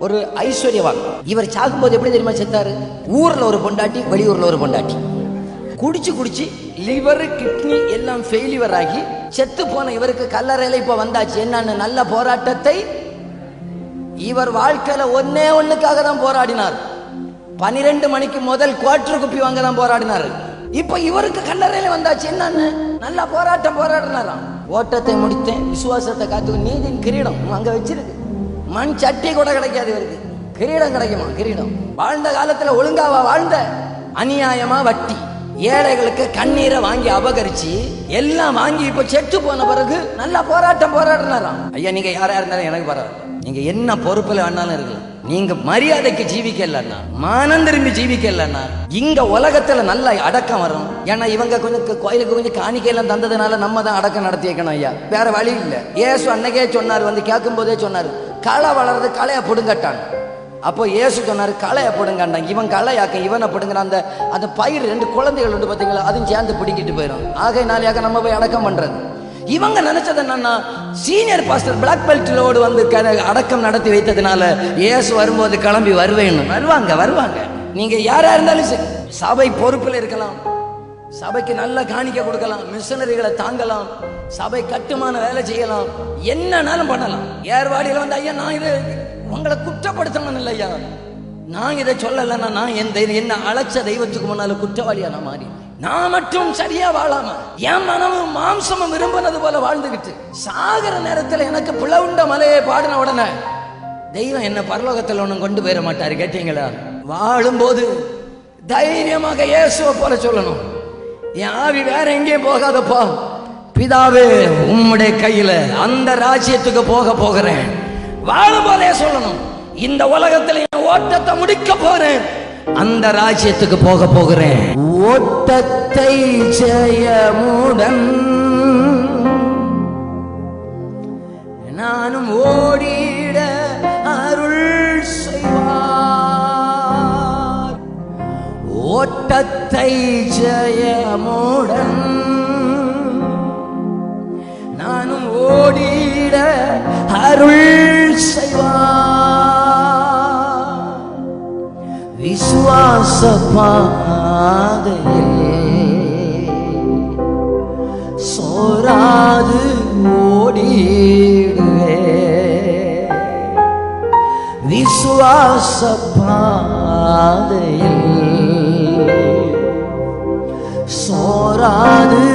ஒரு ஐஸ்வர்யவான். இவர் சாகும்போது எப்படி தெரியுமா செத்தாரு? ஊர்ல ஒரு பொண்டாட்டி, வெளியூர்ல ஒரு பொண்டாட்டி. குடிச்சு குடிச்சு லிவர் கிட்னி எல்லாம் ஃபெயிலியர் ஆகி செத்து போன இவருக்கு கல்லறையில இப்ப வந்தாச்சு. என்னன்னு நல்ல போராட்டத்தை இவர் வாழ்க்கையில ஒண்ணுக்காக தான் போராடினார். 12 மணிக்கு முதல் குவார்டர் குப்பி வாங்க தான் போராடினார். இப்ப இவருக்கு கல்லறையில வந்தாச்சு. என்னன்னு நல்ல போராடினாராம். ஓட்டத்தை முடித்தேன், விசுவாசத்தை காத்து, நீதியின் கிரீடம் அங்க வச்சிருக்கு. மண் சட்டி கூட கிடைக்காது இவருக்கு, கிரீடம் கிடைக்குமா? கிரீடம். வாழ்ந்த காலத்துல ஒழுங்காவா வாழ்ந்த? அநியாயமா வட்டி, ஏழைகளுக்கு கண்ணீரை வாங்கி அபகரிச்சு எல்லாம் வாங்கி இப்ப செத்து போன பிறகு நல்லா போராடினாராம். ஐயா, நீங்க யாரா இருந்தாலும் எனக்கு பரவாயில்ல, நீங்க என்ன பொறுப்புல வேணாலும் இருக்கலாம். நீங்க மரியாதைக்கு ஜீவிக்கலன்னா, மானம் திரும்பி ஜீவிக்கலன்னா இங்க உலகத்துல நல்ல அடக்கம் வரும். ஏன்னா இவங்க கொஞ்சம் கோயிலுக்கு கொஞ்சம் காணிக்கையெல்லாம் தந்ததுனால நம்ம தான் அடக்கம் நடத்தி வைக்கணும். ஐயா, வேற வழி இல்லை. ஏசு அன்னைக்கே சொன்னார், வந்து கேட்கும் போதே சொன்னார், களை வளர்றது களைய பிடுங்கட்டான். அப்போ ஏசு சொன்னாரு, களைய பிடுங்கண்டான். இவன் களையாக்க இவனை பிடுங்கிற அந்த பயிர் 2 குழந்தைகள் உண்டு பார்த்தீங்களா, அதுவும் சேர்ந்து பிடிக்கிட்டு போயிடும். ஆகையினாலேயாக்க நம்ம போய் அடக்கம் பண்றது. இவங்க நினைச்சது என்னன்னா, சீனியர் பாஸ்டர் பிளாக் பெல்ட்டோடு வந்து அடக்கம் நடத்தி வைத்ததுனால இயேசு வரும்போது கிளம்பி வருவாங்க. நீங்க யாரா இருந்தாலும் சரி, சபை பொறுப்பில் இருக்கலாம், சபைக்கு நல்ல காணிக்க கொடுக்கலாம், மிஷனரிகளை தாங்கலாம், சபை கட்டுமான வேலை செய்யலாம், என்னன்னாலும் பண்ணலாம். ஏர்வாடியில் வந்து, ஐயா நான் இது உங்களை குற்றப்படுத்தணும் இல்லை ஐயா, நான் இதை சொல்லலைன்னா நான் என்ன அழைச்ச தெய்வத்துக்கு முன்னால குற்றவாளியா நான் மாறி, நான் மட்டும் சரியா வாழாம என் மனமும் மாம்சமும் விரும்பினது போல வாழ்ந்துகிட்டு சாகர நேரத்துல எனக்கு பிளவுண்ட மலையை பாடின உடனே தெய்வம் என்ன பரலோகத்தில் ஒண்ணும் கொண்டு போயிட மாட்டாரு. கேட்டீங்களா? வாழும்போது தைரியமாக இயேசுவை போல சொல்லணும், என் ஆவி வேற எங்கேயும் போகாதப்பா, பிதாவே உம்முடைய கையில அந்த ராஜ்யத்துக்கு போகிறேன். வாழும் போதே சொல்லணும், இந்த உலகத்துல என் ஓட்டத்தை முடிக்க போறேன், அந்த ராஜ்யத்துக்கு போகிறேன். ஓட்டத்தை ஜெயமுடன் நானும் ஓடிட அருள் செய்வார். ஓட்டத்தை ஜெயமுடன் நானும் ஓடிட அருள் செய்வார். விசுவாச பாதையில் சோராது ஓடிடுவே, விசுவாச பாதையில் சோராது